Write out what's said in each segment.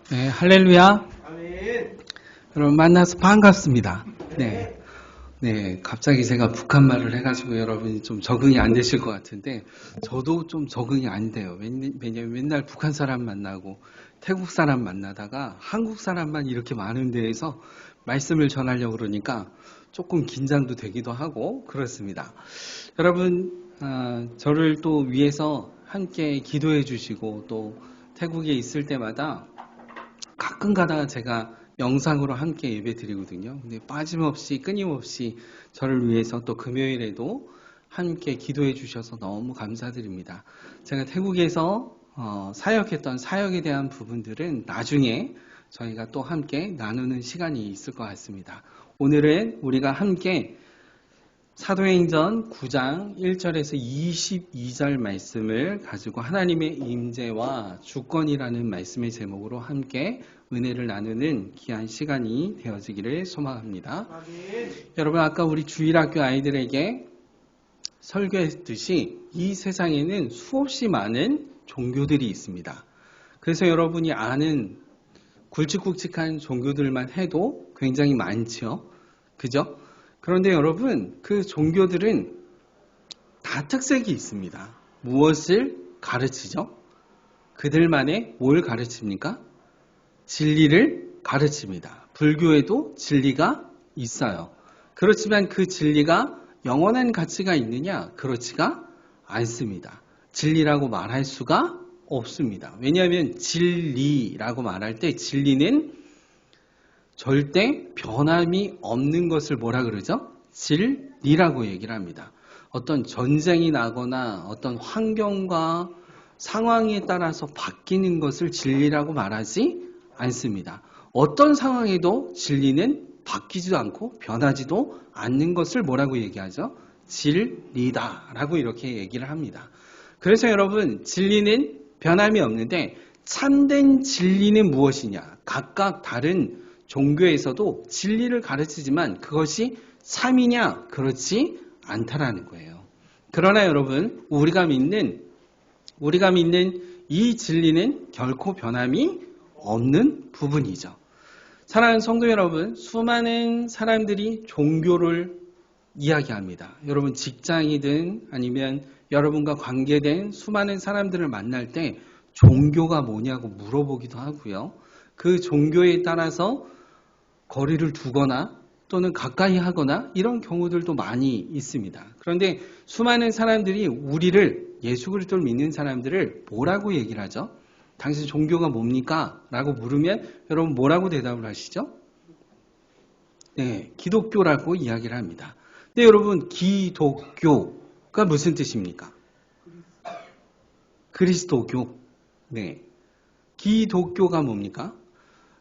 네, 할렐루야. 아멘. 여러분 만나서 반갑습니다. 네, 갑자기 제가 북한 말을 해가지고 여러분이 좀 적응이 안 되실 것 같은데 저도 좀 적응이 안 돼요. 왜냐면 맨날 북한 사람 만나고 태국 사람 만나다가 한국 사람만 이렇게 많은 데에서 말씀을 전하려고 그러니까 조금 긴장도 되기도 하고 그렇습니다. 여러분, 저를 또 위해서 함께 기도해 주시고 또 태국에 있을 때마다 가끔 가다가 제가 영상으로 함께 예배 드리거든요. 근데 빠짐없이 끊임없이 저를 위해서 또 금요일에도 함께 기도해 주셔서 너무 감사드립니다. 제가 태국에서 사역했던 사역에 대한 부분들은 나중에 저희가 또 함께 나누는 시간이 있을 것 같습니다. 오늘은 우리가 함께 사도행전 9장 1절에서 22절 말씀을 가지고 하나님의 임재와 주권이라는 말씀의 제목으로 함께 은혜를 나누는 귀한 시간이 되어지기를 소망합니다. 아멘. 여러분, 아까 우리 주일학교 아이들에게 설교했듯이 이 세상에는 수없이 많은 종교들이 있습니다. 그래서 여러분이 아는 굵직굵직한 종교들만 해도 굉장히 많죠. 그죠? 그런데 여러분, 그 종교들은 다 특색이 있습니다. 무엇을 가르치죠? 그들만의 뭘 가르칩니까? 진리를 가르칩니다. 불교에도 진리가 있어요. 그렇지만 그 진리가 영원한 가치가 있느냐? 그렇지가 않습니다. 진리라고 말할 수가 없습니다. 왜냐하면 진리라고 말할 때 진리는 절대 변함이 없는 것을 뭐라 그러죠? 진리라고 얘기를 합니다. 어떤 전쟁이 나거나 어떤 환경과 상황에 따라서 바뀌는 것을 진리라고 말하지 않습니다. 어떤 상황에도 진리는 바뀌지도 않고 변하지도 않는 것을 뭐라고 얘기하죠? 진리다라고 이렇게 얘기를 합니다. 그래서 여러분, 진리는 변함이 없는데 참된 진리는 무엇이냐? 각각 다른 종교에서도 진리를 가르치지만 그것이 참이냐? 그렇지 않다라는 거예요. 그러나 여러분, 우리가 믿는 이 진리는 결코 변함이 없는 부분이죠. 사랑하는 성도 여러분, 수많은 사람들이 종교를 이야기합니다. 여러분 직장이든 아니면 여러분과 관계된 수많은 사람들을 만날 때 종교가 뭐냐고 물어보기도 하고요. 그 종교에 따라서 거리를 두거나 또는 가까이 하거나 이런 경우들도 많이 있습니다. 그런데 수많은 사람들이 우리를, 예수 그리스도를 믿는 사람들을 뭐라고 얘기를 하죠? 당신 종교가 뭡니까? 라고 물으면 여러분 뭐라고 대답을 하시죠? 네, 기독교라고 이야기를 합니다. 근데 여러분, 기독교가 무슨 뜻입니까? 그리스도교. 네. 기독교가 뭡니까?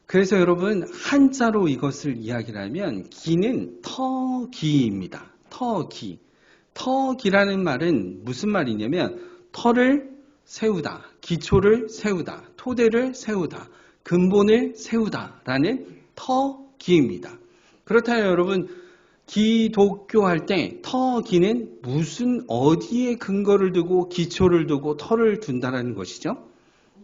그래서 여러분, 한자로 이것을 이야기를 하면 기는 터기입니다. 터기. 터기라는 말은 무슨 말이냐면 터를 세우다, 기초를 세우다, 토대를 세우다, 근본을 세우다라는 터기입니다. 그렇다면 여러분, 기독교 할 때 터기는 무슨 어디에 근거를 두고 기초를 두고 터를 둔다라는 것이죠?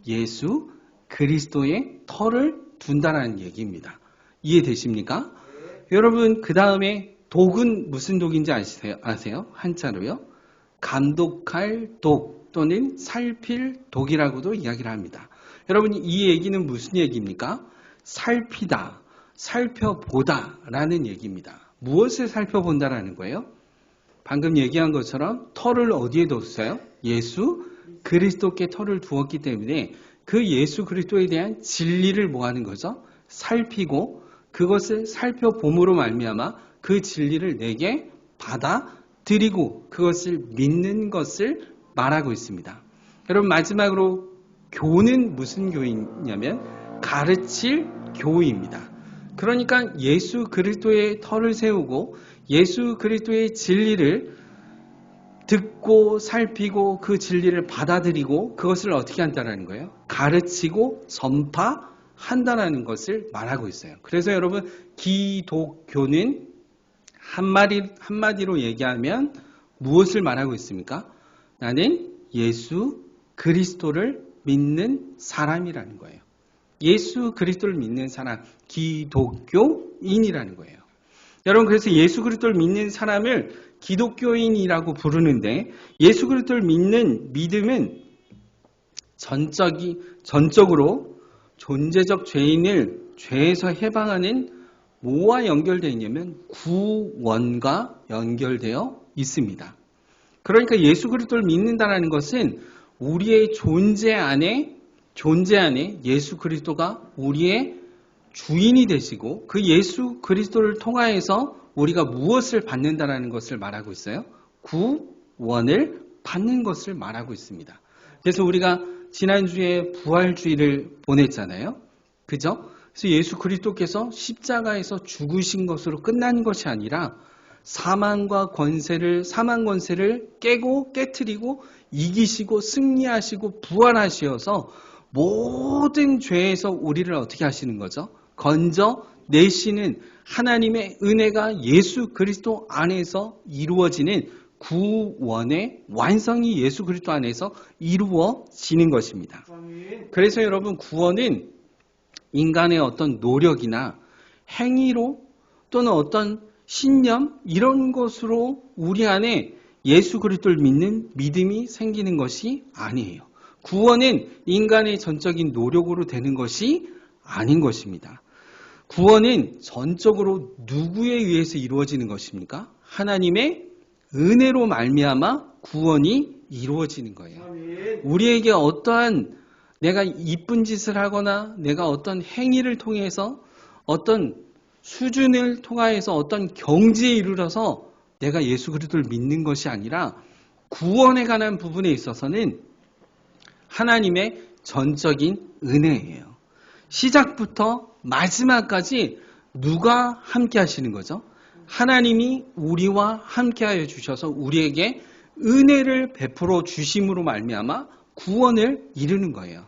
예수 그리스도의 터를 둔다라는 얘기입니다. 이해되십니까? 여러분, 그 다음에 독은 무슨 독인지 아세요? 한자로요? 감독할 독 또는 살필 독이라고도 이야기를 합니다. 여러분, 이 얘기는 무슨 얘기입니까? 살피다, 살펴보다 라는 얘기입니다. 무엇을 살펴본다라는 거예요? 방금 얘기한 것처럼 터를 어디에 뒀어요? 예수 그리스도께 터를 두었기 때문에 그 예수 그리스도에 대한 진리를 뭐 하는 거죠? 살피고 그것을 살펴봄으로 말미암아 그 진리를 내게 받아들이고 그것을 믿는 것을 말하고 있습니다. 여러분, 마지막으로 교는 무슨 교이냐면 가르칠 교입니다. 그러니까 예수 그리스도의 터를 세우고 예수 그리스도의 진리를 듣고 살피고 그 진리를 받아들이고 그것을 어떻게 한다는 거예요? 가르치고 전파한다는 것을 말하고 있어요. 그래서 여러분, 기독교는 한마디로 얘기하면 무엇을 말하고 있습니까? 나는 예수 그리스도를 믿는 사람이라는 거예요. 예수 그리스도를 믿는 사람, 기독교인이라는 거예요. 여러분, 그래서 예수 그리스도를 믿는 사람을 기독교인이라고 부르는데, 예수 그리스도를 믿는 믿음은 전적으로 존재적 죄인을 죄에서 해방하는 뭐와 연결되어 있냐면 구원과 연결되어 있습니다. 그러니까 예수 그리스도를 믿는다는 것은 우리의 존재 안에 예수 그리스도가 우리의 주인이 되시고, 그 예수 그리스도를 통하여서 우리가 무엇을 받는다는 것을 말하고 있어요? 구원을 받는 것을 말하고 있습니다. 그래서 우리가 지난주에 부활주의를 보냈잖아요. 그죠? 그래서 예수 그리스도께서 십자가에서 죽으신 것으로 끝난 것이 아니라 사망 권세를 깨고 깨트리고 이기시고 승리하시고 부활하시어서 모든 죄에서 우리를 어떻게 하시는 거죠? 건져내시는 하나님의 은혜가 예수 그리스도 안에서 이루어지는 구원의 완성이 예수 그리스도 안에서 이루어지는 것입니다. 그래서 여러분, 구원은 인간의 어떤 노력이나 행위로 또는 어떤 신념 이런 것으로 우리 안에 예수 그리스도를 믿는 믿음이 생기는 것이 아니에요. 구원은 인간의 전적인 노력으로 되는 것이 아닌 것입니다. 구원은 전적으로 누구에 의해서 이루어지는 것입니까? 하나님의 은혜로 말미암아 구원이 이루어지는 거예요. 우리에게 어떠한 내가 이쁜 짓을 하거나 내가 어떤 행위를 통해서 어떤 수준을 통하여서 어떤 경지에 이르러서 내가 예수 그리스도를 믿는 것이 아니라 구원에 관한 부분에 있어서는 하나님의 전적인 은혜예요. 시작부터 마지막까지 누가 함께 하시는 거죠? 하나님이 우리와 함께하여 주셔서 우리에게 은혜를 베풀어 주심으로 말미암아 구원을 이루는 거예요.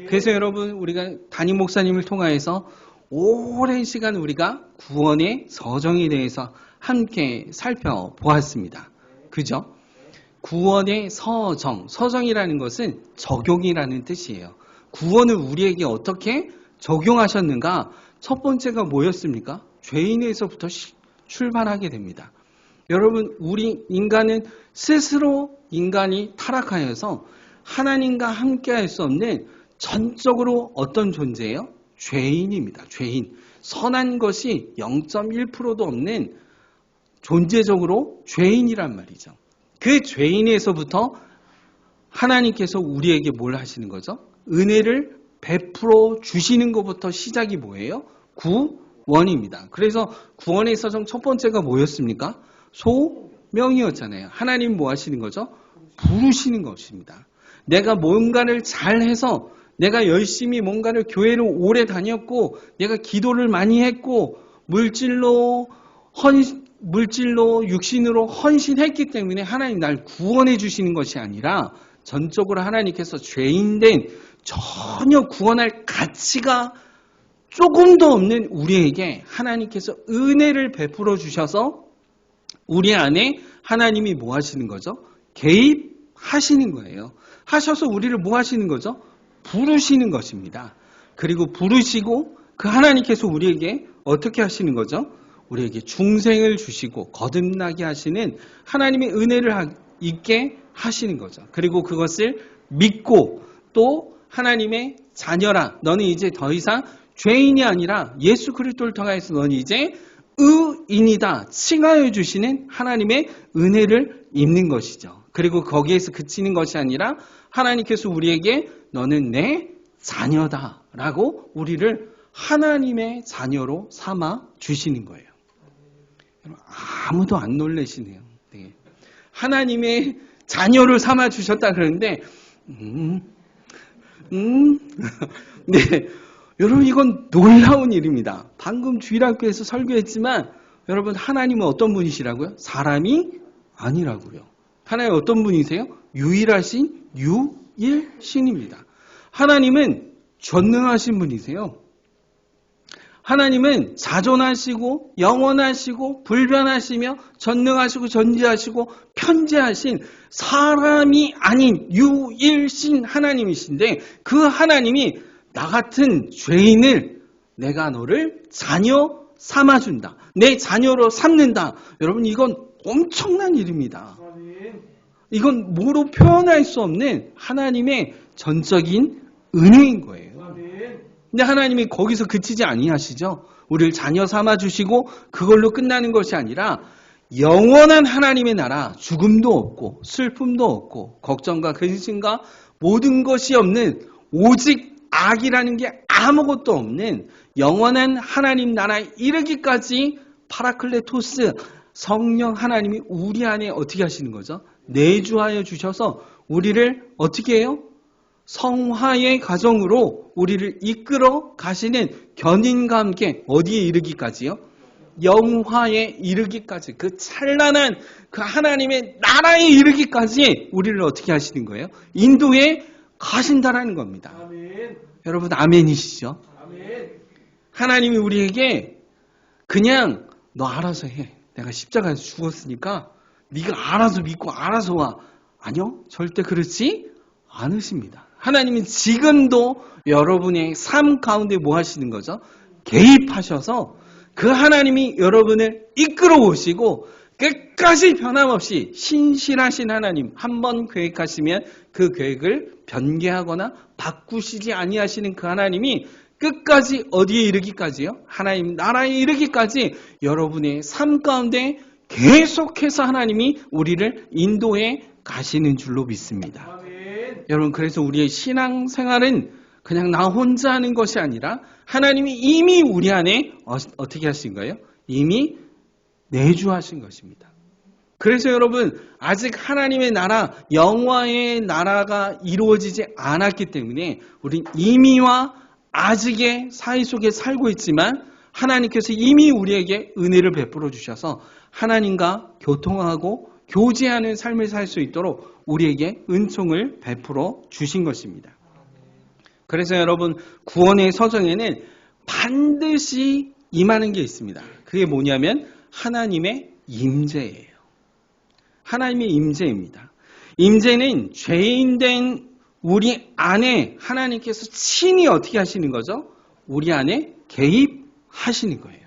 그래서 여러분, 우리가 담임 목사님을 통하여서 오랜 시간 우리가 구원의 서정에 대해서 함께 살펴보았습니다. 그죠? 구원의 서정이라는 것은 적용이라는 뜻이에요. 구원을 우리에게 어떻게 적용하셨는가? 첫 번째가 뭐였습니까? 죄인에서부터 출발하게 됩니다. 여러분, 우리 인간은 스스로 인간이 타락하여서 하나님과 함께할 수 없는 전적으로 어떤 존재예요? 죄인입니다. 죄인. 선한 것이 0.1%도 없는 존재적으로 죄인이란 말이죠. 그 죄인에서부터 하나님께서 우리에게 뭘 하시는 거죠? 은혜를 베풀어 주시는 것부터 시작이 뭐예요? 구원입니다. 그래서 구원의 서정 첫 번째가 뭐였습니까? 소명이었잖아요. 하나님 뭐 하시는 거죠? 부르시는 것입니다. 내가 뭔가를 잘해서 내가 열심히 뭔가를 교회를 오래 다녔고 내가 기도를 많이 했고 물질로 육신으로 헌신했기 때문에 하나님 날 구원해 주시는 것이 아니라 전적으로 하나님께서 죄인된 전혀 구원할 가치가 조금도 없는 우리에게 하나님께서 은혜를 베풀어 주셔서 우리 안에 하나님이 뭐 하시는 거죠? 개입하시는 거예요. 하셔서 우리를 뭐 하시는 거죠? 부르시는 것입니다. 그리고 부르시고 그 하나님께서 우리에게 어떻게 하시는 거죠? 우리에게 중생을 주시고 거듭나게 하시는 하나님의 은혜를 있게 하시는 거죠. 그리고 그것을 믿고 또 하나님의 자녀라, 너는 이제 더 이상 죄인이 아니라 예수 그리스도를 통해서 너는 이제 의인이다 칭하여 주시는 하나님의 은혜를 입는 것이죠. 그리고 거기에서 그치는 것이 아니라 하나님께서 우리에게 너는 내 자녀다 라고 우리를 하나님의 자녀로 삼아 주시는 거예요. 아무도 안 놀라시네요. 네. 하나님의 자녀를 삼아 주셨다 그러는데 네, 여러분 이건 놀라운 일입니다. 방금 주일학교에서 설교했지만 여러분 하나님은 어떤 분이시라고요? 사람이 아니라고요. 하나님 어떤 분이세요? 유일하신 유일신입니다. 하나님은 전능하신 분이세요. 하나님은 자존하시고 영원하시고 불변하시며 전능하시고 전지하시고 편재하신 사람이 아닌 유일신 하나님이신데 그 하나님이 나 같은 죄인을 내가 너를 자녀 삼아준다. 내 자녀로 삼는다. 여러분 이건 엄청난 일입니다. 이건 뭐로 표현할 수 없는 하나님의 전적인 은혜인 거예요. 근데 하나님이 거기서 그치지 아니하시죠. 우리를 자녀 삼아주시고 그걸로 끝나는 것이 아니라 영원한 하나님의 나라, 죽음도 없고 슬픔도 없고 걱정과 근심과 모든 것이 없는 오직 악이라는 게 아무것도 없는 영원한 하나님 나라에 이르기까지 파라클레토스 성령 하나님이 우리 안에 어떻게 하시는 거죠? 내주하여 주셔서 우리를 어떻게 해요? 성화의 과정으로 우리를 이끌어 가시는 견인과 함께 어디에 이르기까지요? 영화에 이르기까지, 그 찬란한 그 하나님의 나라에 이르기까지 우리를 어떻게 하시는 거예요? 인도에 가신다라는 겁니다. 아멘. 여러분 아멘이시죠? 아멘. 하나님이 우리에게 그냥 너 알아서 해. 내가 십자가에서 죽었으니까 네가 알아서 믿고 알아서 와. 아니요. 절대 그렇지 않으십니다. 하나님은 지금도 여러분의 삶 가운데 뭐 하시는 거죠? 개입하셔서 그 하나님이 여러분을 이끌어 오시고 끝까지 변함없이 신실하신 하나님, 한번 계획하시면 그 계획을 변개하거나 바꾸시지 아니하시는 그 하나님이 끝까지 어디에 이르기까지요? 하나님 나라에 이르기까지 여러분의 삶 가운데 계속해서 하나님이 우리를 인도해 가시는 줄로 믿습니다. 아멘. 여러분 그래서 우리의 신앙생활은 그냥 나 혼자 하는 것이 아니라 하나님이 이미 우리 안에 어떻게 하신 거예요? 이미 내주하신 것입니다. 그래서 여러분 아직 하나님의 나라, 영화의 나라가 이루어지지 않았기 때문에 우린 이미와 아직의 사이 속에 살고 있지만 하나님께서 이미 우리에게 은혜를 베풀어 주셔서 하나님과 교통하고 교제하는 삶을 살 수 있도록 우리에게 은총을 베풀어 주신 것입니다. 그래서 여러분 구원의 서정에는 반드시 임하는 게 있습니다. 그게 뭐냐면 하나님의 임재예요. 하나님의 임재입니다. 임재는 죄인된 우리 안에 하나님께서 친히 어떻게 하시는 거죠? 우리 안에 개입하시는 거예요.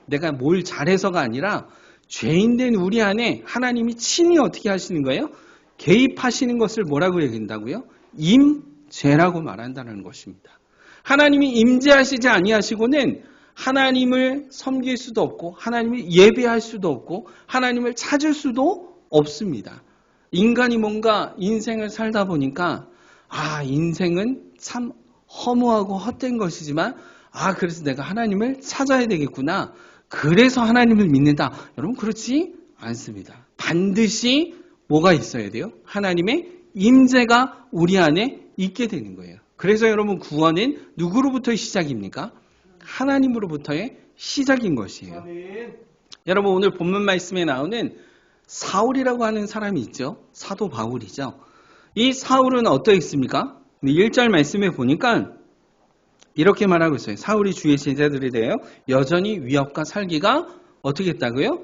내가 뭘 잘해서가 아니라 죄인된 우리 안에 하나님이 친히 어떻게 하시는 거예요? 개입하시는 것을 뭐라고 얘기한다고요? 임재라고 말한다는 것입니다. 하나님이 임재하시지 아니하시고는 하나님을 섬길 수도 없고 하나님을 예배할 수도 없고 하나님을 찾을 수도 없습니다. 인간이 뭔가 인생을 살다 보니까 인생은 참 허무하고 헛된 것이지만 그래서 내가 하나님을 찾아야 되겠구나. 그래서 하나님을 믿는다. 여러분 그렇지 않습니다. 반드시 뭐가 있어야 돼요? 하나님의 임재가 우리 안에 있게 되는 거예요. 그래서 여러분 구원은 누구로부터의 시작입니까? 하나님으로부터의 시작인 것이에요. 아멘. 여러분 오늘 본문 말씀에 나오는 사울이라고 하는 사람이 있죠. 사도 바울이죠. 이 사울은 어떠했습니까? 1절 말씀에 보니까 이렇게 말하고 있어요. 사울이 주의 제자들에 대하여 여전히 위협과 살기가 어떻게 했다고요?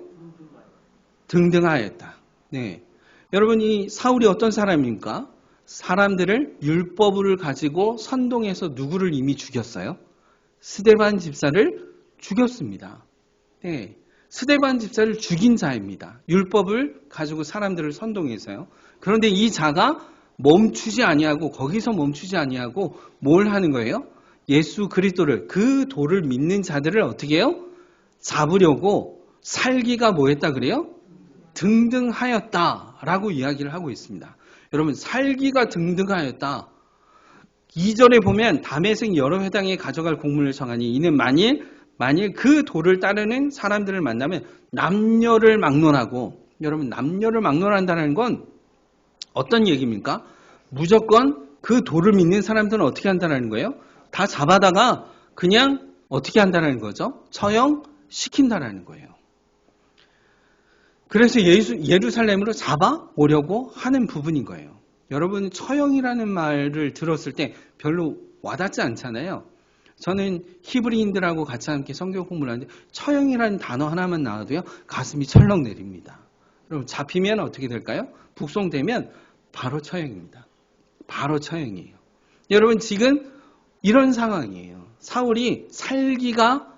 등등하였다. 네. 여러분 이 사울이 어떤 사람입니까? 사람들을 율법을 가지고 선동해서 누구를 이미 죽였어요? 스데반 집사를 죽였습니다. 네. 스데반 집사를 죽인 자입니다. 율법을 가지고 사람들을 선동해서요. 그런데 이 자가 멈추지 아니하고 거기서 멈추지 아니하고 뭘 하는 거예요? 예수 그리스도를 그 도를 믿는 자들을 어떻게 해요? 잡으려고 살기가 뭐 했다 그래요? 등등하였다라고 이야기를 하고 있습니다. 여러분 살기가 등등하였다. 2절에 보면 다메섹 여러 회당에 가져갈 공문을 정하니 이는 만일 그 도를 따르는 사람들을 만나면 남녀를 막론하고 여러분 남녀를 막론한다는 건 어떤 얘기입니까? 무조건 그 도를 믿는 사람들은 어떻게 한다는 거예요? 다 잡아다가 그냥 어떻게 한다는 거죠? 처형시킨다는 거예요. 그래서 예루살렘으로 잡아오려고 하는 부분인 거예요. 여러분 처형이라는 말을 들었을 때 별로 와닿지 않잖아요. 저는 히브리인들하고 같이 함께 성경 공부를 하는데 처형이라는 단어 하나만 나와도요 가슴이 철렁 내립니다. 여러분 잡히면 어떻게 될까요? 북송되면 바로 처형입니다. 바로 처형이에요. 여러분 지금 이런 상황이에요. 사울이 살기가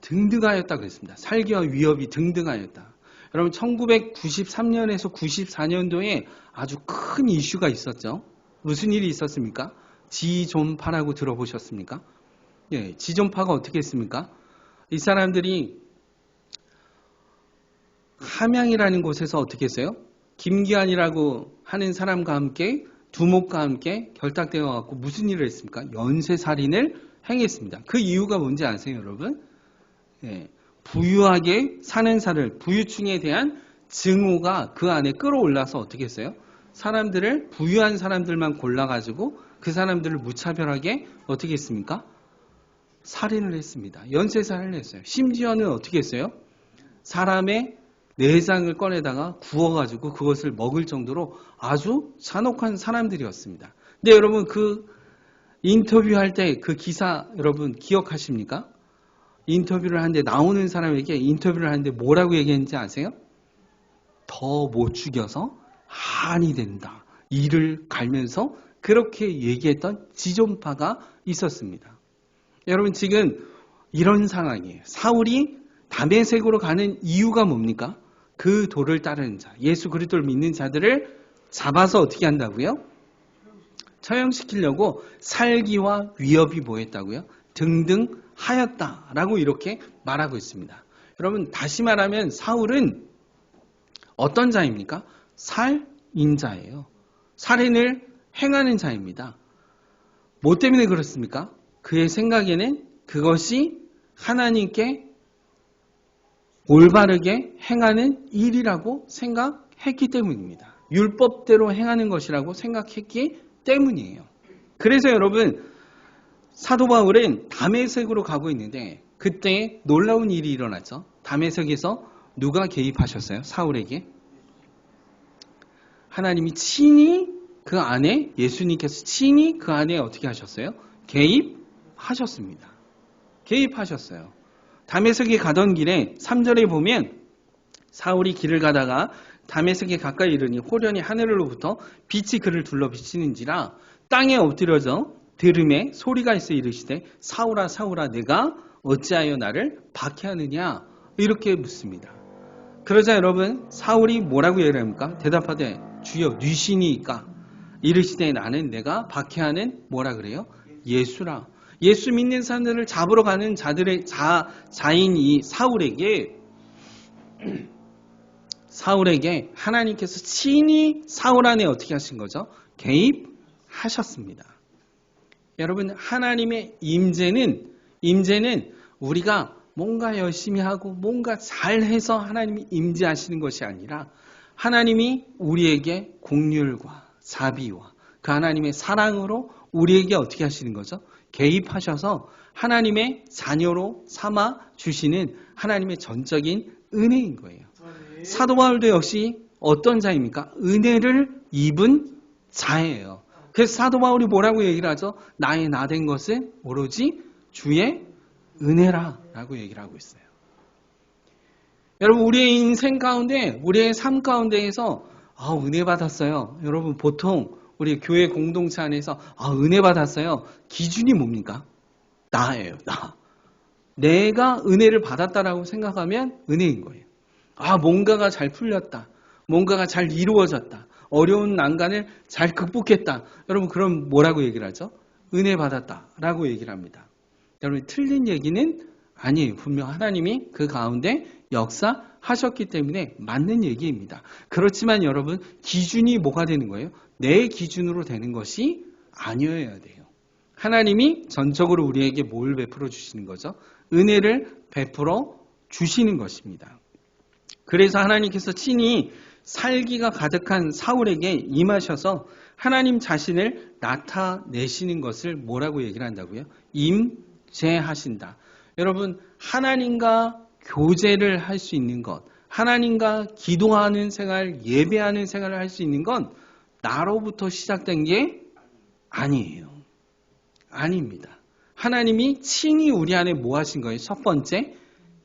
등등하였다고 했습니다. 살기와 위협이 등등하였다. 여러분 1993년에서 94년도에 아주 큰 이슈가 있었죠. 무슨 일이 있었습니까? 지존파라고 들어보셨습니까? 예, 지존파가 어떻게 했습니까? 이 사람들이 함양이라는 곳에서 어떻게 했어요? 김기환이라고 하는 사람과 함께 두목과 함께 결탁되어 갖고 무슨 일을 했습니까? 연쇄살인을 행했습니다. 그 이유가 뭔지 아세요, 여러분? 예, 부유하게 사는 사를 부유층에 대한 증오가 그 안에 끌어올라서 어떻게 했어요? 사람들을 부유한 사람들만 골라가지고 그 사람들을 무차별하게 어떻게 했습니까? 살인을 했습니다. 연쇄살인을 했어요. 심지어는 어떻게 했어요? 사람의 내장을 꺼내다가 구워가지고 그것을 먹을 정도로 아주 잔혹한 사람들이었습니다. 근데 여러분 그 인터뷰할 때 그 기사 여러분 기억하십니까? 인터뷰를 하는데 나오는 사람에게 인터뷰를 하는데 뭐라고 얘기했는지 아세요? 더 못 죽여서 한이 된다. 이를 갈면서 그렇게 얘기했던 지존파가 있었습니다. 여러분 지금 이런 상황이에요. 사울이 다메섹으로 가는 이유가 뭡니까? 그 도를 따르는 자, 예수 그리스도를 믿는 자들을 잡아서 어떻게 한다고요? 처형시키려고 살기와 위협이 뭐했다고요? 등등하였다라고 이렇게 말하고 있습니다. 여러분 다시 말하면 사울은 어떤 자입니까? 살인자예요. 살인을 행하는 자입니다. 뭐 때문에 그렇습니까? 그의 생각에는 그것이 하나님께 올바르게 행하는 일이라고 생각했기 때문입니다. 율법대로 행하는 것이라고 생각했기 때문이에요. 그래서 여러분 사도 바울은 다메섹으로 가고 있는데 그때 놀라운 일이 일어났죠. 다메섹에서 누가 개입하셨어요? 사울에게? 하나님이 친히 그 안에 예수님께서 친히 그 안에 어떻게 하셨어요? 개입하셨습니다. 개입하셨어요. 다메섹에 가던 길에 3절에 보면 사울이 길을 가다가 다메섹에 가까이 이르니 호련히 하늘로부터 빛이 그를 둘러 비치는지라 땅에 엎드려져 들음에 소리가 있어 이르시되 사울아 사울아 내가 어찌하여 나를 박해하느냐 이렇게 묻습니다. 그러자 여러분 사울이 뭐라고 얘기합니까? 대답하되 주여 뉘시니까 이르시되 나는 내가 박해하는 뭐라 그래요? 예수라. 예수 믿는 사람들을 잡으러 가는 자들의 자인 이 사울에게 하나님께서 친히 사울 안에 어떻게 하신 거죠? 개입하셨습니다. 여러분 하나님의 임재는 우리가 뭔가 열심히 하고 뭔가 잘해서 하나님이 임재하시는 것이 아니라 하나님이 우리에게 긍휼과 자비와 그 하나님의 사랑으로 우리에게 어떻게 하시는 거죠? 개입하셔서 하나님의 자녀로 삼아 주시는 하나님의 전적인 은혜인 거예요. 사도 바울도 역시 어떤 자입니까? 은혜를 입은 자예요. 그래서 사도 바울이 뭐라고 얘기를 하죠? 나의 나 된 것은 오로지 주의 은혜라라고 얘기를 하고 있어요. 여러분 우리의 인생 가운데 우리의 삶 가운데에서 은혜 받았어요. 여러분 보통 우리 교회 공동체 안에서 은혜 받았어요. 기준이 뭡니까? 나예요. 나. 내가 은혜를 받았다라고 생각하면 은혜인 거예요. 뭔가가 잘 풀렸다. 뭔가가 잘 이루어졌다. 어려운 난간을 잘 극복했다. 여러분 그럼 뭐라고 얘기를 하죠? 은혜 받았다라고 얘기를 합니다. 여러분 틀린 얘기는 아니에요. 분명 하나님이 그 가운데 역사하셨기 때문에 맞는 얘기입니다. 그렇지만 여러분 기준이 뭐가 되는 거예요? 내 기준으로 되는 것이 아니어야 돼요. 하나님이 전적으로 우리에게 뭘 베풀어 주시는 거죠? 은혜를 베풀어 주시는 것입니다. 그래서 하나님께서 친히 살기가 가득한 사울에게 임하셔서 하나님 자신을 나타내시는 것을 뭐라고 얘기를 한다고요? 임재하신다. 여러분 하나님과 교제를 할 수 있는 것, 하나님과 기도하는 생활, 예배하는 생활을 할 수 있는 건 나로부터 시작된 게 아니에요. 아닙니다. 하나님이 친히 우리 안에 뭐 하신 거예요? 첫 번째,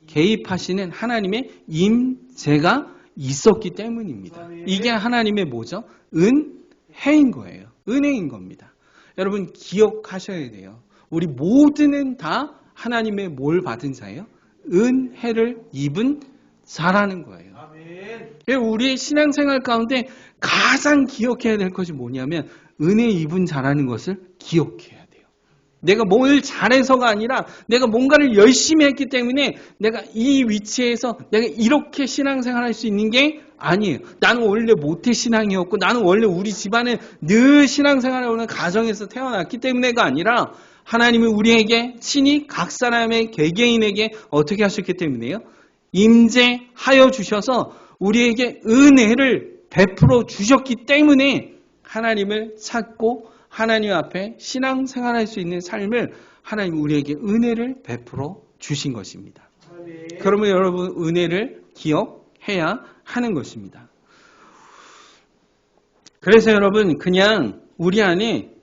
개입하시는 하나님의 임재가 있었기 때문입니다. 이게 하나님의 뭐죠? 은혜인 거예요. 은혜인 겁니다. 여러분 기억하셔야 돼요. 우리 모두는 다 하나님의 뭘 받은 자예요? 은혜를 입은 자라는 거예요. 우리의 신앙생활 가운데 가장 기억해야 될 것이 뭐냐면 은혜 입은 자라는 것을 기억해야 돼요. 내가 뭘 잘해서가 아니라 내가 뭔가를 열심히 했기 때문에 내가 이 위치에서 내가 이렇게 신앙생활할 수 있는 게 아니에요. 나는 원래 모태신앙이었고 나는 원래 우리 집안에 늘 신앙생활을 하는 가정에서 태어났기 때문에가 아니라 하나님이 우리에게 친히 각 사람의 개개인에게 어떻게 하셨기 때문에요? 임재하여 주셔서 우리에게 은혜를 베풀어 주셨기 때문에 하나님을 찾고 하나님 앞에 신앙생활할 수 있는 삶을 하나님 우리에게 은혜를 베풀어 주신 것입니다. 그러면 여러분 은혜를 기억해야 하는 것입니다. 그래서 여러분 그냥 우리 안에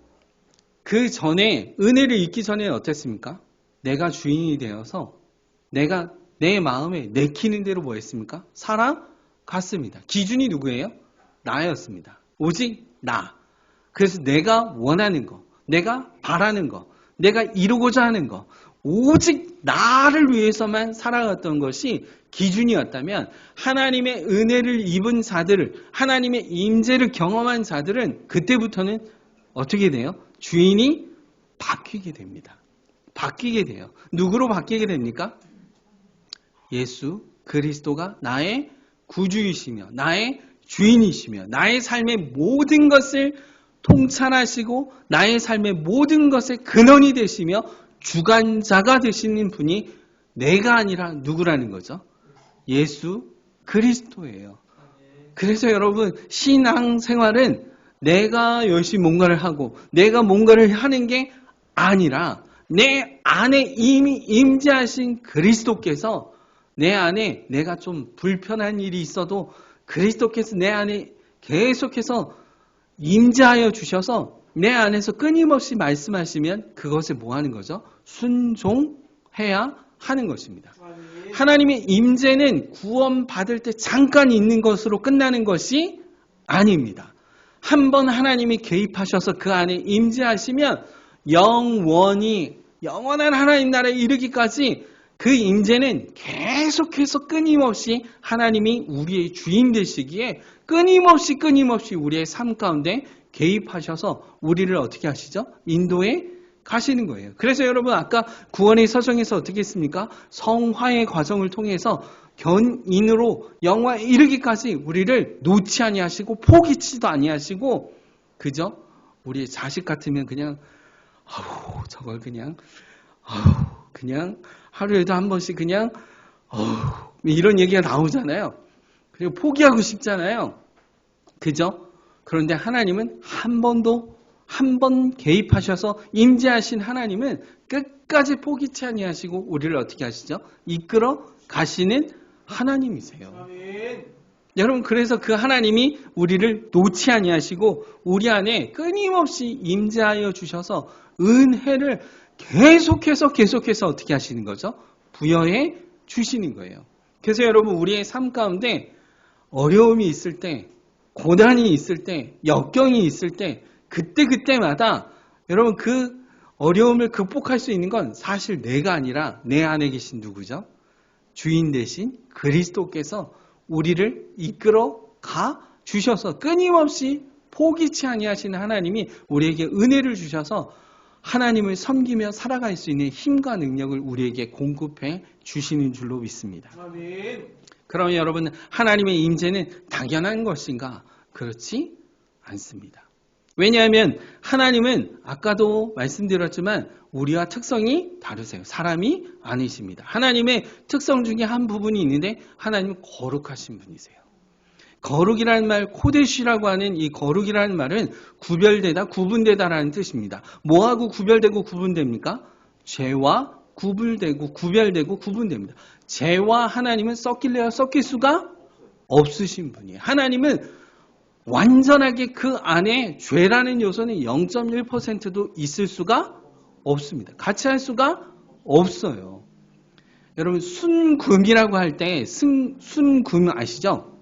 그 전에 은혜를 잊기 전에 어땠습니까? 내가 주인이 되어서 내가 내 마음에 내키는 대로 뭐 했습니까? 살아갔습니다. 기준이 누구예요? 나였습니다. 오직 나. 그래서 내가 원하는 거, 내가 바라는 거, 내가 이루고자 하는 거, 오직 나를 위해서만 살아갔던 것이 기준이었다면 하나님의 은혜를 입은 자들을, 하나님의 임재를 경험한 자들은 그때부터는 어떻게 돼요? 주인이 바뀌게 됩니다. 바뀌게 돼요. 누구로 바뀌게 됩니까? 예수 그리스도가 나의 구주이시며 나의 주인이시며 나의 삶의 모든 것을 통찰하시고 나의 삶의 모든 것의 근원이 되시며 주관자가 되시는 분이 내가 아니라 누구라는 거죠? 예수 그리스도예요. 그래서 여러분 신앙생활은 내가 열심히 뭔가를 하고 내가 뭔가를 하는 게 아니라 내 안에 이미 임재하신 그리스도께서 내 안에 내가 좀 불편한 일이 있어도 그리스도께서 내 안에 계속해서 임재하여 주셔서 내 안에서 끊임없이 말씀하시면 그것에 뭐 하는 거죠? 순종해야 하는 것입니다. 하나님의 임재는 구원받을 때 잠깐 있는 것으로 끝나는 것이 아닙니다. 한번 하나님이 개입하셔서 그 안에 임재하시면 영원히 영원한 하나님 나라에 이르기까지 그 임재는 계속해서 끊임없이 하나님이 우리의 주인 되시기에 끊임없이 우리의 삶 가운데 개입하셔서 우리를 어떻게 하시죠? 인도해 가시는 거예요. 그래서 여러분 아까 구원의 서정에서 어떻게 했습니까? 성화의 과정을 통해서 견인으로 영화에 이르기까지 우리를 놓지 아니하시고 포기치도 아니하시고 그죠? 우리의 자식 같으면 그냥 저걸 그냥 하루에도 한 번씩 그냥 이런 얘기가 나오잖아요. 그리고 포기하고 싶잖아요. 그죠? 그런데 하나님은 한 번 개입하셔서 임재하신 하나님은 끝까지 포기치 아니하시고 우리를 어떻게 하시죠? 이끌어 가시는 하나님이세요. 아멘. 여러분 그래서 그 하나님이 우리를 놓지 아니하시고 우리 안에 끊임없이 임재하여 주셔서 은혜를 계속해서 어떻게 하시는 거죠? 부여해 주시는 거예요. 그래서 여러분 우리의 삶 가운데 어려움이 있을 때, 고난이 있을 때, 역경이 있을 때 그때마다 여러분 그 어려움을 극복할 수 있는 건 사실 내가 아니라 내 안에 계신 누구죠? 주인 되신 그리스도께서 우리를 이끌어 가 주셔서 끊임없이 포기치 아니하시는 하나님이 우리에게 은혜를 주셔서 하나님을 섬기며 살아갈 수 있는 힘과 능력을 우리에게 공급해 주시는 줄로 믿습니다. 아멘. 그러면 여러분 하나님의 임재는 당연한 것인가? 그렇지 않습니다. 왜냐하면 하나님은 아까도 말씀드렸지만 우리와 특성이 다르세요. 사람이 아니십니다. 하나님의 특성 중에 한 부분이 있는데 하나님은 거룩하신 분이세요. 거룩이라는 말, 코데시라고 하는 이 거룩이라는 말은 구별되다, 구분되다라는 뜻입니다. 뭐하고 구별되고 구분됩니까? 죄와 구별되고 구분됩니다. 죄와 하나님은 섞일래야 섞일 수가 없으신 분이에요. 하나님은 완전하게 그 안에 죄라는 요소는 0.1%도 있을 수가 없습니다. 같이 할 수가 없어요. 여러분 순금이라고 할 때 순금 아시죠?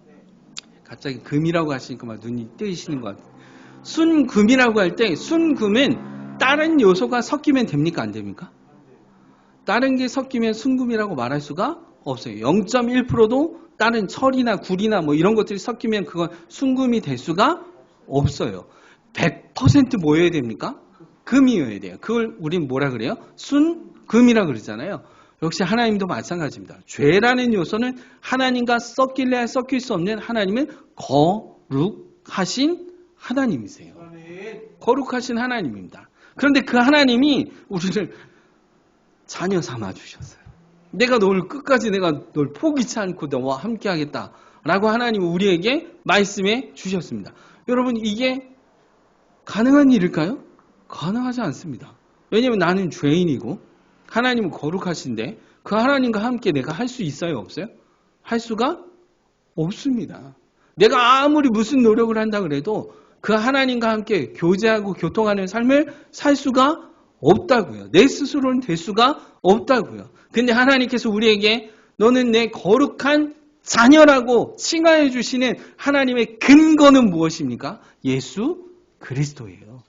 갑자기 금이라고 하시니까 막 눈이 뜨이시는 것 같아요. 순금이라고 할 때 순금은 다른 요소가 섞이면 됩니까? 안 됩니까? 다른 게 섞이면 순금이라고 말할 수가 없어요. 0.1%도 다른 철이나 구리나 뭐 이런 것들이 섞이면 그건 순금이 될 수가 없어요. 100% 뭐여야 됩니까? 금이어야 돼요. 그걸 우린 뭐라 그래요? 순금이라 그러잖아요. 역시 하나님도 마찬가지입니다. 죄라는 요소는 하나님과 섞일래야 섞일 수 없는 하나님은 거룩하신 하나님이세요. 거룩하신 하나님입니다. 그런데 그 하나님이 우리를 자녀 삼아 주셨어요. 내가 널 끝까지 내가 널 포기치 않고 너와 함께 하겠다라고 하나님은 우리에게 말씀해 주셨습니다. 여러분 이게 가능한 일일까요? 가능하지 않습니다. 왜냐하면 나는 죄인이고 하나님은 거룩하신데 그 하나님과 함께 내가 할 수 있어요? 없어요? 할 수가 없습니다. 내가 아무리 무슨 노력을 한다 그래도 그 하나님과 함께 교제하고 교통하는 삶을 살 수가 없다고요. 내 스스로는 될 수가 없다고요. 근데 하나님께서 우리에게 너는 내 거룩한 자녀라고 칭하해 주시는 하나님의 근거는 무엇입니까? 예수 그리스도예요.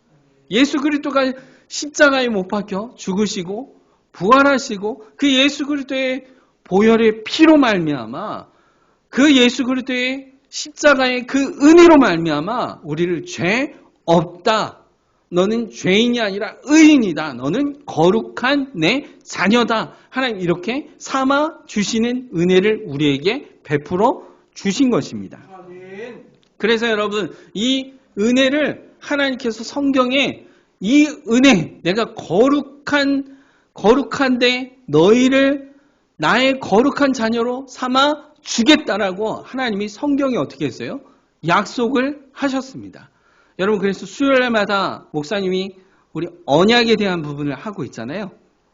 예수 그리스도가 십자가에 못 박혀 죽으시고 부활하시고 그 예수 그리스도의 보혈의 피로 말미암아 그 예수 그리스도의 십자가의 그 은혜로 말미암아 우리를 죄 없다. 너는 죄인이 아니라 의인이다. 너는 거룩한 내 자녀다. 하나님 이렇게 삼아 주시는 은혜를 우리에게 베풀어 주신 것입니다. 그래서 여러분 이 은혜를 하나님께서 성경에 이 은혜 내가 거룩한데 너희를 나의 거룩한 자녀로 삼아 주겠다라고 하나님이 성경에 어떻게 했어요? 약속을 하셨습니다. 여러분 그래서 수요일마다 목사님이 우리 언약에 대한 부분을 하고 있잖아요.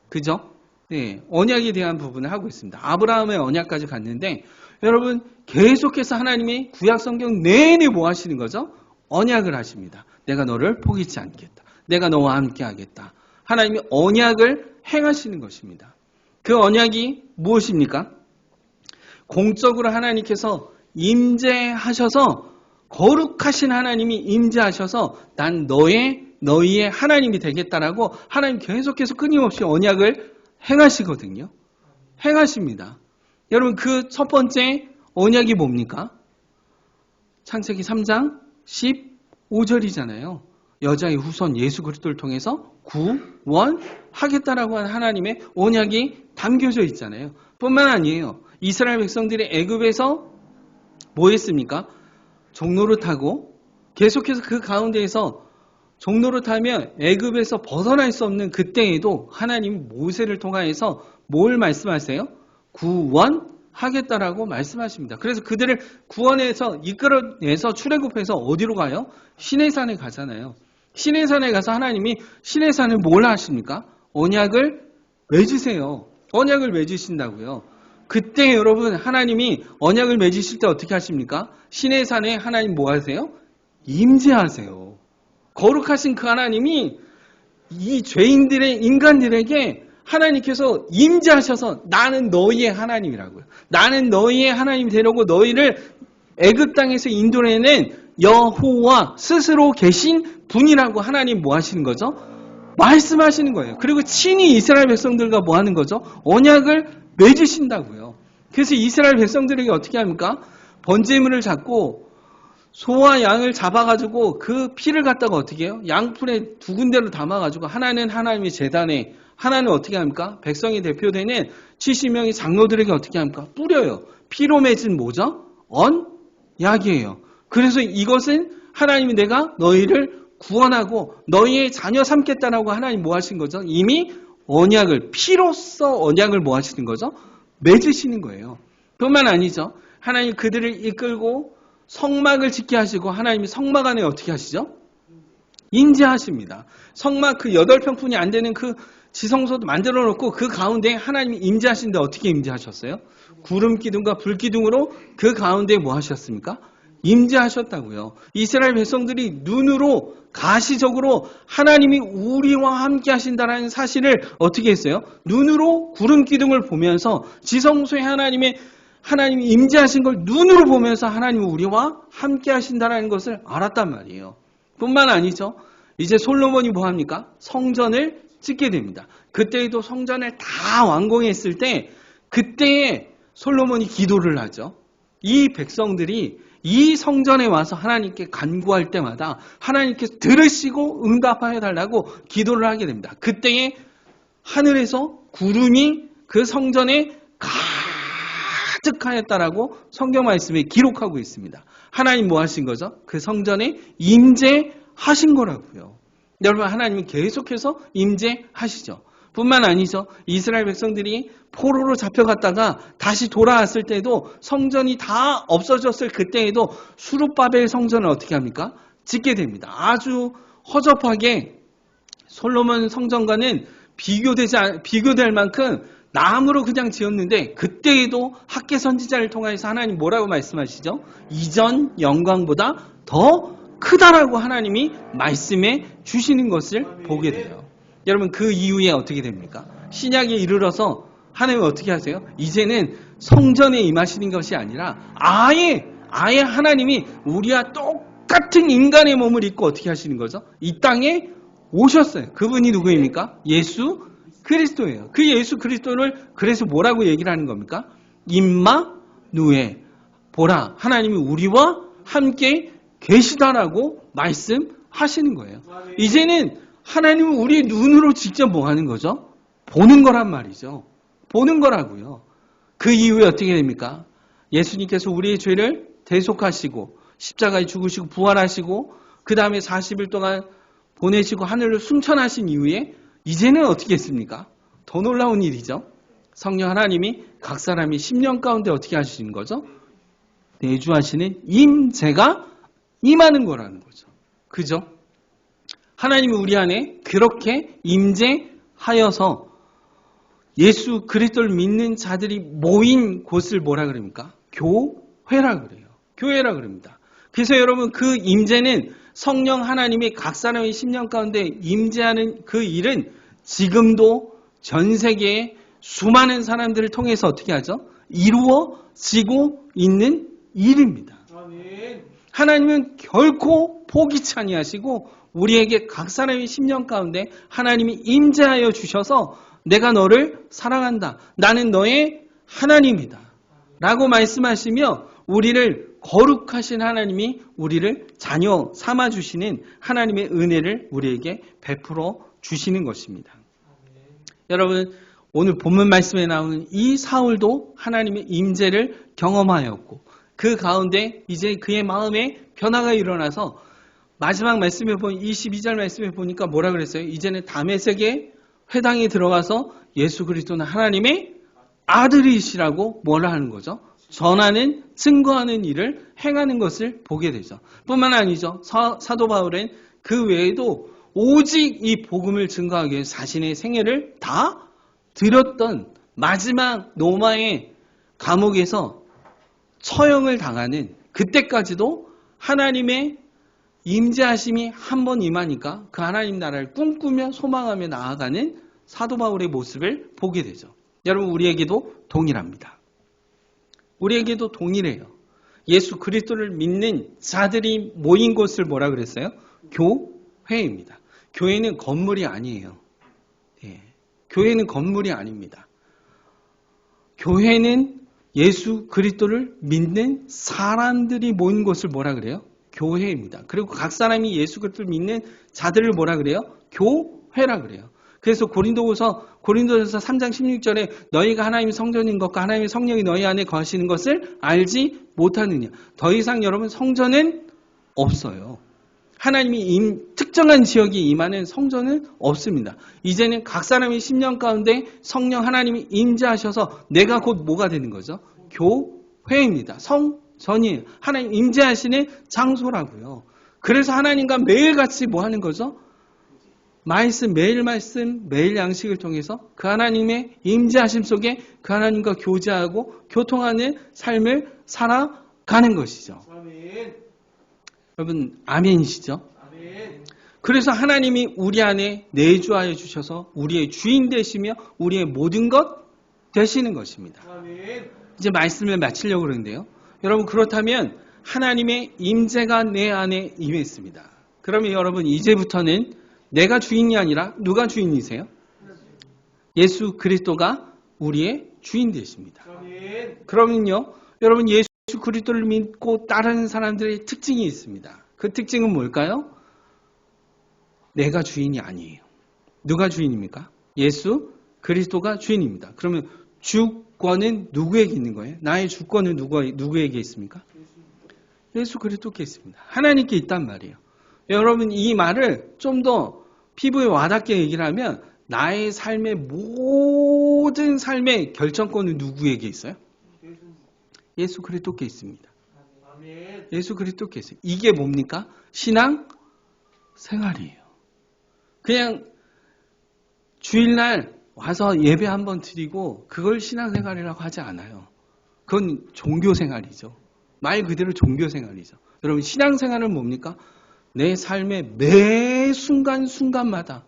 그죠? 네, 언약에 대한 부분을 하고 있습니다. 아브라함의 언약까지 갔는데 여러분 계속해서 하나님이 구약 성경 내내 뭐 하시는 거죠? 언약을 하십니다. 내가 너를 포기치 않겠다. 내가 너와 함께 하겠다. 하나님이 언약을 행하시는 것입니다. 그 언약이 무엇입니까? 공적으로 하나님께서 임재하셔서 거룩하신 하나님이 임재하셔서 난 너희의 하나님이 되겠다라고 하나님 계속해서 끊임없이 언약을 행하시거든요. 행하십니다. 여러분 그 첫 번째 언약이 뭡니까? 창세기 3장 15절이잖아요. 여자의 후손 예수 그리스도를 통해서 구원하겠다라고 하는 하나님의 언약이 담겨져 있잖아요. 뿐만 아니에요. 이스라엘 백성들이 애굽에서 뭐 했습니까? 종로를 타고 계속해서 그 가운데에서 종로를 타면 애굽에서 벗어날 수 없는 그때에도 하나님 모세를 통하여서 뭘 말씀하세요? 구원하겠다라고 말씀하십니다. 그래서 그들을 구원해서 이끌어내서 출애굽해서 어디로 가요? 시내산에 가잖아요. 시내산에 가서 하나님이 시내산을 뭘 하십니까? 언약을 맺으세요. 언약을 맺으신다고요. 그때 여러분 하나님이 언약을 맺으실 때 어떻게 하십니까? 시내산에 하나님 뭐 하세요? 임재하세요. 거룩하신 그 하나님이 이 죄인들의 인간들에게 하나님께서 임재하셔서 나는 너희의 하나님이라고요. 나는 너희의 하나님이 되려고 너희를 애굽 땅에서 인도해낸 여호와 스스로 계신 분이라고 하나님 뭐 하시는 거죠? 말씀하시는 거예요. 그리고 친히 이스라엘 백성들과 뭐 하는 거죠? 언약을 맺으신다고요. 그래서 이스라엘 백성들에게 어떻게 합니까? 번제물을 잡고 소와 양을 잡아가지고 그 피를 갖다가 어떻게 해요? 양풀에 두 군데로 담아가지고 하나는 하나님의 제단에 하나는 어떻게 합니까? 백성이 대표되는 70명의 장로들에게 어떻게 합니까? 뿌려요. 피로 맺은 뭐죠? 언약이에요. 그래서 이것은 하나님이 내가 너희를 구원하고 너희의 자녀 삼겠다라고 하나님 뭐 하신 거죠? 이미 언약을 피로써 언약을 뭐 하시는 거죠? 맺으시는 거예요. 뿐만 아니죠. 하나님 그들을 이끌고 성막을 짓게 하시고 하나님이 성막 안에 어떻게 하시죠? 임재하십니다. 성막 그 8평뿐이 안 되는 그 지성소도 만들어 놓고 그 가운데 하나님이 임재하시는데 어떻게 임재하셨어요? 구름 기둥과 불 기둥으로 그 가운데 뭐 하셨습니까? 임재하셨다고요. 이스라엘 백성들이 눈으로 가시적으로 하나님이 우리와 함께 하신다는 사실을 어떻게 했어요? 눈으로 구름 기둥을 보면서 지성소에 하나님이 임재하신 걸 눈으로 보면서 하나님이 우리와 함께 하신다는 것을 알았단 말이에요. 뿐만 아니죠. 이제 솔로몬이 뭐합니까? 성전을 짓게 됩니다. 그때에도 성전을 다 완공했을 때 그때에 솔로몬이 기도를 하죠. 이 백성들이 이 성전에 와서 하나님께 간구할 때마다 하나님께 들으시고 응답하여 달라고 기도를 하게 됩니다. 그때에 하늘에서 구름이 그 성전에 가득하였다라고 성경 말씀에 기록하고 있습니다. 하나님 뭐 하신 거죠? 그 성전에 임재하신 거라고요. 여러분, 하나님은 계속해서 임재하시죠. 뿐만 아니죠. 이스라엘 백성들이 포로로 잡혀갔다가 다시 돌아왔을 때도 성전이 다 없어졌을 그때에도 수룹바벨 성전을 어떻게 합니까? 짓게 됩니다. 아주 허접하게 솔로몬 성전과는 비교될 만큼 나무로 그냥 지었는데 그때에도 학개 선지자를 통해서 하나님 뭐라고 말씀하시죠? 이전 영광보다 더 크다라고 하나님이 말씀해 주시는 것을 보게 돼요. 여러분, 그 이후에 어떻게 됩니까? 신약에 이르러서 하나님은 어떻게 하세요? 이제는 성전에 임하시는 것이 아니라 아예 하나님이 우리와 똑같은 인간의 몸을 입고 어떻게 하시는 거죠? 이 땅에 오셨어요. 그분이 누구입니까? 예수 그리스도예요. 그 예수 그리스도를 그래서 뭐라고 얘기를 하는 겁니까? 임마누엘, 보라, 하나님이 우리와 함께 계시다라고 말씀하시는 거예요. 이제는 하나님은 우리의 눈으로 직접 뭐 하는 거죠? 보는 거란 말이죠. 보는 거라고요. 그 이후에 어떻게 됩니까? 예수님께서 우리의 죄를 대속하시고 십자가에 죽으시고 부활하시고 그 다음에 40일 동안 보내시고 하늘로 승천하신 이후에 이제는 어떻게 했습니까? 더 놀라운 일이죠. 성령 하나님이 각 사람이 10년 가운데 어떻게 하시는 거죠? 내주하시는 임재가 임하는 거라는 거죠. 그죠? 하나님이 우리 안에 그렇게 임재하여서 예수 그리스도를 믿는 자들이 모인 곳을 뭐라 그럽니까? 교회라 그래요. 교회라 그럽니다. 그래서 여러분, 그 임재는 성령 하나님이 각 사람의 10년 가운데 임재하는 그 일은 지금도 전 세계의 수많은 사람들을 통해서 어떻게 하죠? 이루어지고 있는 일입니다. 하나님은 결코 포기치 아니하시고 우리에게 각 사람의 10년 가운데 하나님이 임재하여 주셔서 내가 너를 사랑한다. 나는 너의 하나님이다. 라고 말씀하시며 우리를 거룩하신 하나님이 우리를 자녀 삼아주시는 하나님의 은혜를 우리에게 베풀어 주시는 것입니다. 여러분, 오늘 본문 말씀에 나오는 이 사울도 하나님의 임재를 경험하였고 그 가운데 이제 그의 마음에 변화가 일어나서 마지막 말씀에 보니 22절 말씀에 보니까 뭐라 그랬어요? 이제는 다메섹의 회당에 들어가서 예수 그리스도는 하나님의 아들이시라고 뭐라 하는 거죠? 전하는, 증거하는 일을 행하는 것을 보게 되죠. 뿐만 아니죠. 사도 바울은 그 외에도 오직 이 복음을 증거하기 위해 자신의 생애를 다 드렸던 마지막 로마의 감옥에서 처형을 당하는 그때까지도 하나님의 임재하심이 한 번 임하니까 그 하나님 나라를 꿈꾸며 소망하며 나아가는 사도 바울의 모습을 보게 되죠. 여러분, 우리에게도 동일합니다. 우리에게도 동일해요. 예수 그리스도를 믿는 자들이 모인 곳을 뭐라 그랬어요? 교회입니다. 교회는 건물이 아니에요. 예. 교회는 건물이 아닙니다. 교회는 예수 그리스도를 믿는 사람들이 모인 곳을 뭐라 그래요? 교회입니다. 그리고 각 사람이 예수 그리스도를 믿는 자들을 뭐라 그래요? 교회라 그래요. 그래서 고린도서 3장 16절에 너희가 하나님의 성전인 것과 하나님의 성령이 너희 안에 거하시는 것을 알지 못하느냐. 더 이상 여러분 성전은 없어요. 하나님이 특정한 지역에 임하는 성전은 없습니다. 이제는 각 사람의 10년 가운데 성령 하나님이 임재하셔서 내가 곧 뭐가 되는 거죠? 교회입니다. 성전이에요. 하나님 임재하시는 장소라고요. 그래서 하나님과 매일같이 뭐 하는 거죠? 매일 말씀, 매일 양식을 통해서 그 하나님의 임재하심 속에 그 하나님과 교제하고 교통하는 삶을 살아가는 것이죠. 아멘. 여러분, 아멘이시죠? 아멘. 그래서 하나님이 우리 안에 내주하여 주셔서 우리의 주인 되시며 우리의 모든 것 되시는 것입니다. 아멘. 이제 말씀을 마치려고 그러는데요. 여러분, 그렇다면 하나님의 임재가 내 안에 임했습니다. 그러면 여러분 이제부터는 내가 주인이 아니라 누가 주인이세요? 예수 그리스도가 우리의 주인 되십니다. 그러면요, 여러분 예수 그리스도를 믿고 따르는 사람들의 특징이 있습니다. 그 특징은 뭘까요? 내가 주인이 아니에요. 누가 주인입니까? 예수 그리스도가 주인입니다. 그러면 주권은 누구에게 있는 거예요? 나의 주권은 누구에게 있습니까? 예수 그리스도께 있습니다. 하나님께 있단 말이에요. 여러분 이 말을 좀 더 피부에 와닿게 얘기를 하면 나의 삶의 모든 삶의 결정권은 누구에게 있어요? 예수 그리스도께 있습니다. 예수 그리스도께 있어요. 이게 뭡니까? 신앙 생활이에요. 그냥 주일날 와서 예배 한번 드리고 그걸 신앙생활이라고 하지 않아요. 그건 종교생활이죠. 말 그대로 종교생활이죠. 여러분 신앙생활은 뭡니까? 내 삶의 매 순간순간마다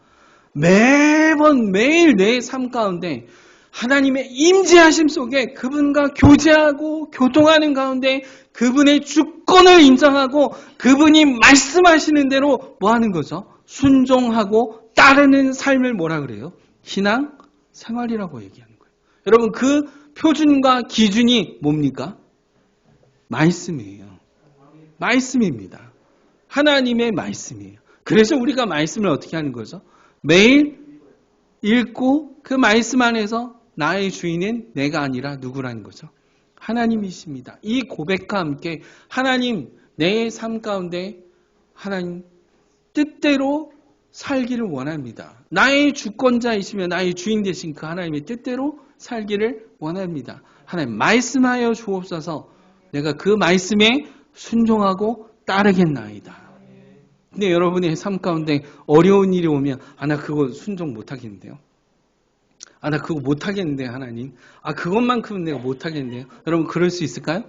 매번 매일 내 삶 가운데 하나님의 임재하심 속에 그분과 교제하고 교통하는 가운데 그분의 주권을 인정하고 그분이 말씀하시는 대로 뭐 하는 거죠? 순종하고 따르는 삶을 뭐라 그래요? 신앙 생활이라고 얘기하는 거예요. 여러분 그 표준과 기준이 뭡니까? 말씀이에요. 말씀입니다. 하나님의 말씀이에요. 그래서 우리가 말씀을 어떻게 하는 거죠? 매일 읽고 그 말씀 안에서 나의 주인은 내가 아니라 누구라는 거죠? 하나님이십니다. 이 고백과 함께 하나님 내 삶 가운데 하나님 뜻대로 살기를 원합니다. 나의 주권자이시며 나의 주인 되신 그 하나님의 뜻대로 살기를 원합니다. 하나님 말씀하여 주옵소서. 내가 그 말씀에 순종하고 따르겠나이다. 근데 여러분의 삶 가운데 어려운 일이 오면 나 그거 순종 못하겠는데요. 나 그거 못하겠는데 하나님. 그것만큼은 내가 못하겠는데요. 여러분 그럴 수 있을까요?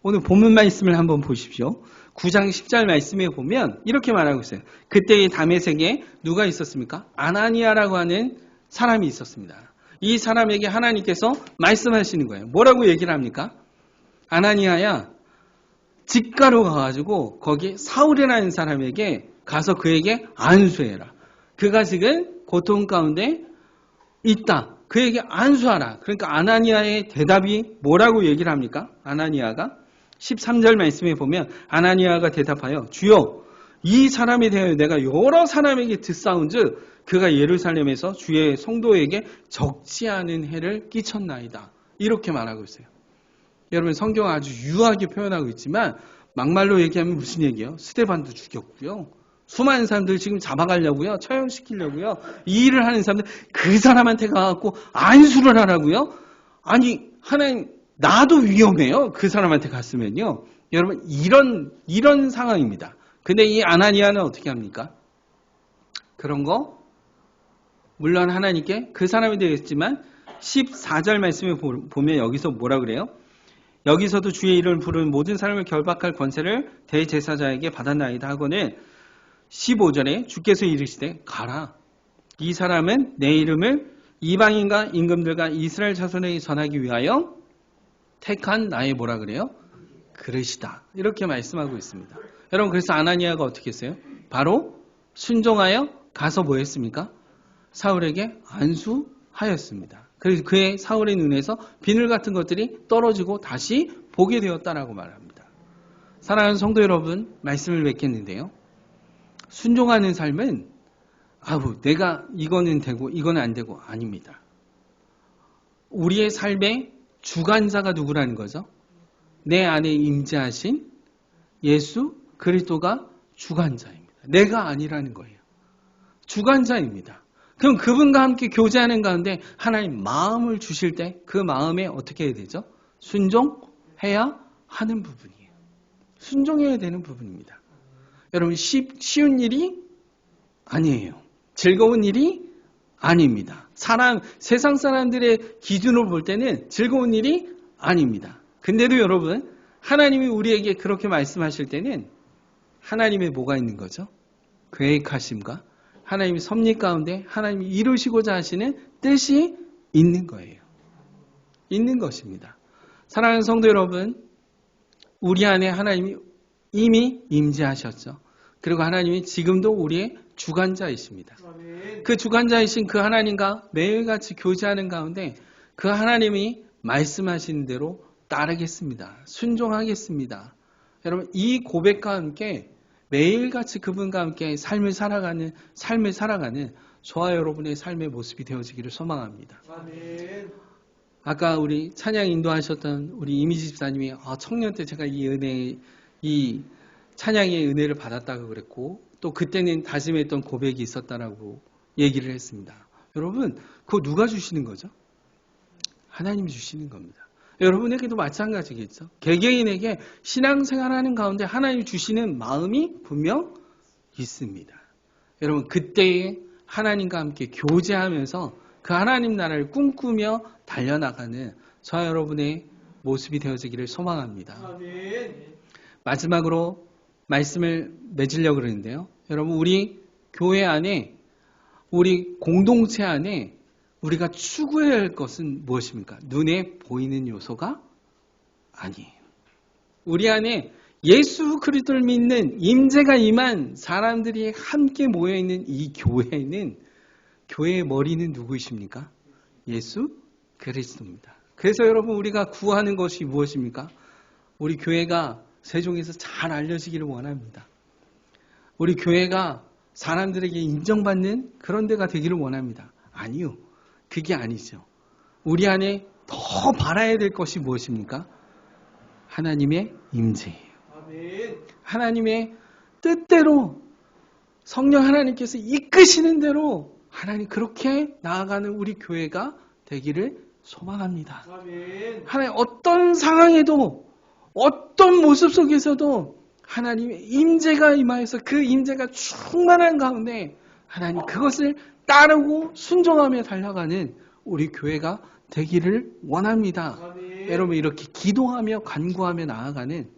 오늘 본문 말씀을 한번 보십시오. 9장 10절 말씀에 보면 이렇게 말하고 있어요. 그때의 다메섹에 누가 있었습니까? 아나니아라고 하는 사람이 있었습니다. 이 사람에게 하나님께서 말씀하시는 거예요. 뭐라고 얘기를 합니까? 아나니아야, 직가로 가가지고 거기 사울이라는 사람에게 가서 그에게 안수해라. 그가 지금 고통 가운데 있다. 그에게 안수하라. 그러니까 아나니아의 대답이 뭐라고 얘기를 합니까? 아나니아가 13절 말씀에 보면 아나니아가 대답하여 주여 이 사람에 대하여 내가 여러 사람에게 듣사온즉 그가 예루살렘에서 주의 성도에게 적지 않은 해를 끼쳤나이다. 이렇게 말하고 있어요. 여러분 성경은 아주 유하게 표현하고 있지만 막말로 얘기하면 무슨 얘기예요? 스데반도 죽였고요. 수많은 사람들 지금 잡아가려고요. 처형시키려고요. 이 일을 하는 사람들 그 사람한테 가갖고 안수를 하라고요. 아니 하나님 나도 위험해요. 그 사람한테 갔으면요. 여러분 이런 상황입니다. 근데 이 아나니아는 어떻게 합니까? 그런 거 물론 하나님께 그 사람이 되겠지만 14절 말씀에 보면 여기서 뭐라 그래요? 여기서도 주의 이름을 부르는 모든 사람을 결박할 권세를 대제사장에게 받았나이다 하고는 15절에 주께서 이르시되 가라. 이 사람은 내 이름을 이방인과 임금들과 이스라엘 자손에게 전하기 위하여 택한 나의 뭐라 그래요? 그릇이다. 이렇게 말씀하고 있습니다. 여러분 그래서 아나니아가 어떻게 했어요? 바로 순종하여 가서 뭐 했습니까? 사울에게 안수하였습니다. 그래서 그의 사울의 눈에서 비늘 같은 것들이 떨어지고 다시 보게 되었다라고 말합니다. 사랑하는 성도 여러분, 말씀을 맺겠는데요. 순종하는 삶은 내가 이거는 되고 이거는 안 되고 아닙니다. 우리의 삶의 주관자가 누구라는 거죠? 내 안에 임재하신 예수 그리스도가 주관자입니다. 내가 아니라는 거예요. 주관자입니다. 그럼 그분과 함께 교제하는 가운데 하나님 마음을 주실 때 그 마음에 어떻게 해야 되죠? 순종해야 하는 부분이에요. 순종해야 되는 부분입니다. 여러분 쉬운 일이 아니에요. 즐거운 일이 아닙니다. 세상 사람들의 기준으로 볼 때는 즐거운 일이 아닙니다. 근데도 여러분 하나님이 우리에게 그렇게 말씀하실 때는 하나님의 뭐가 있는 거죠? 계획하심과 하나님의 섭리 가운데 하나님이 이루시고자 하시는 뜻이 있는 거예요. 있는 것입니다. 사랑하는 성도 여러분, 우리 안에 하나님이 이미 임재하셨죠. 그리고 하나님이 지금도 우리의 주관자이십니다. 아멘. 그 주관자이신 그 하나님과 매일같이 교제하는 가운데 그 하나님이 말씀하시는 대로 따르겠습니다. 순종하겠습니다. 여러분, 이 고백과 함께 매일같이 그분과 함께 삶을 살아가는 저와 여러분의 삶의 모습이 되어지기를 소망합니다. 아멘. 아까 우리 찬양 인도하셨던 우리 이미지 집사님이 청년 때 제가 이 찬양의 은혜를 받았다고 그랬고, 또 그때는 다짐했던 고백이 있었다라고 얘기를 했습니다. 여러분, 그거 누가 주시는 거죠? 하나님이 주시는 겁니다. 여러분에게도 마찬가지겠죠. 개개인에게 신앙생활하는 가운데 하나님이 주시는 마음이 분명 있습니다. 여러분, 그때에 하나님과 함께 교제하면서 그 하나님 나라를 꿈꾸며 달려나가는 저와 여러분의 모습이 되어지기를 소망합니다. 아멘. 마지막으로 말씀을 맺으려고 그러는데요. 여러분, 우리 교회 안에, 우리 공동체 안에 우리가 추구해야 할 것은 무엇입니까? 눈에 보이는 요소가 아니에요. 우리 안에 예수 그리스도를 믿는 임재가 임한 사람들이 함께 모여있는 이 교회는, 교회의 머리는 누구이십니까? 예수 그리스도입니다. 그래서 여러분, 우리가 구하는 것이 무엇입니까? 우리 교회가 세종에서 잘 알려지기를 원합니다. 우리 교회가 사람들에게 인정받는 그런 데가 되기를 원합니다. 아니요. 그게 아니죠. 우리 안에 더 바라야 될 것이 무엇입니까? 하나님의 임재예요. 아멘. 하나님의 뜻대로 성령 하나님께서 이끄시는 대로 하나님 그렇게 나아가는 우리 교회가 되기를 소망합니다. 아멘. 하나님 어떤 상황에도 어떤 모습 속에서도 하나님의 임재가 임하여서 그 임재가 충만한 가운데 하나님 그것을 따르고 순종하며 달려가는 우리 교회가 되기를 원합니다. 아멘. 여러분, 이렇게 기도하며 간구하며 나아가는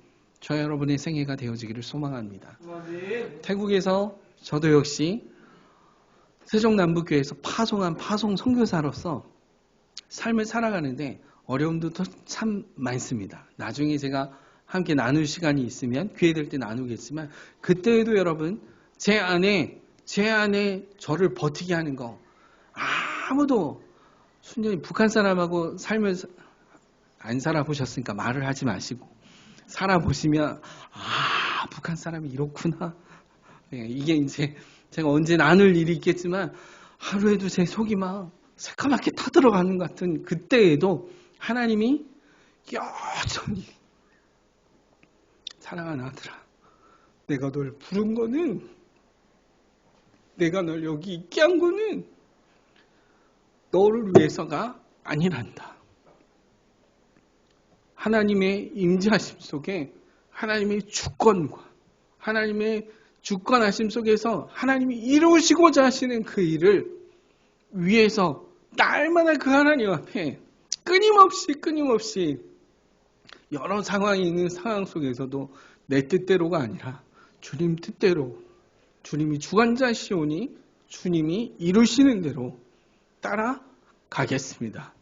저 여러분의 생애가 되어지기를 소망합니다. 아멘. 태국에서 저도 역시 세종남북교회에서 파송한 파송 선교사로서 삶을 살아가는데 어려움도 참 많습니다. 나중에 제가 함께 나눌 시간이 있으면 기회 될 때 나누겠지만, 그때에도 여러분, 제 안에 저를 버티게 하는 거, 아무도 순전히 북한 사람하고 삶을 안 살아보셨으니까 말을 하지 마시고, 살아보시면 북한 사람이 이렇구나. 이게 이제 제가 언제 나눌 일이 있겠지만 하루에도 제 속이 막 새까맣게 타들어가는 것 같은 그때에도 하나님이 여전히 사랑하는 아들아, 내가 널 부른 거는, 내가 널 여기 있게 한 거는 너를 위해서가 아니란다. 하나님의 임재하심 속에 하나님의 주권과 하나님의 주권하심 속에서 하나님이 이루시고자 하시는 그 일을 위해서 날마다 그 하나님 앞에 끊임없이 여러 상황이 있는 상황 속에서도 내 뜻대로가 아니라 주님 뜻대로, 주님이 주관자시오니 주님이 이루시는 대로 따라가겠습니다.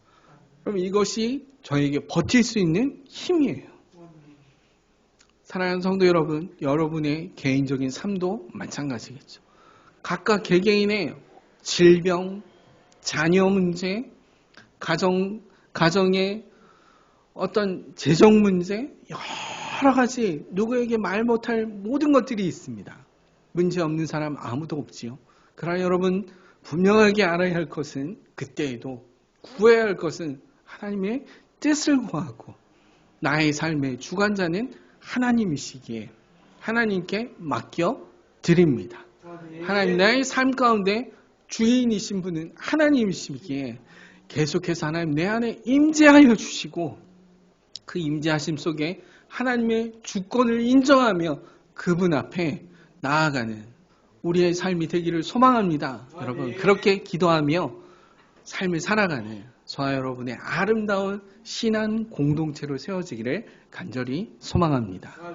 그럼 이것이 저에게 버틸 수 있는 힘이에요. 사랑하는 성도 여러분, 여러분의 개인적인 삶도 마찬가지겠죠. 각각 개개인의 질병, 자녀 문제, 가정의 어떤 재정 문제, 여러 가지 누구에게 말 못할 모든 것들이 있습니다. 문제 없는 사람 아무도 없지요. 그러나 여러분, 분명하게 알아야 할 것은, 그때에도 구해야 할 것은 하나님의 뜻을 구하고 나의 삶의 주관자는 하나님이시기에 하나님께 맡겨 드립니다. 하나님, 나의 삶 가운데 주인이신 분은 하나님이시기에 계속해서 하나님 내 안에 임재하여 주시고, 그 임재하심 속에 하나님의 주권을 인정하며 그분 앞에 나아가는 우리의 삶이 되기를 소망합니다. 여러분, 그렇게 기도하며 삶을 살아가는 저와 여러분의 아름다운 신앙 공동체로 세워지기를 간절히 소망합니다.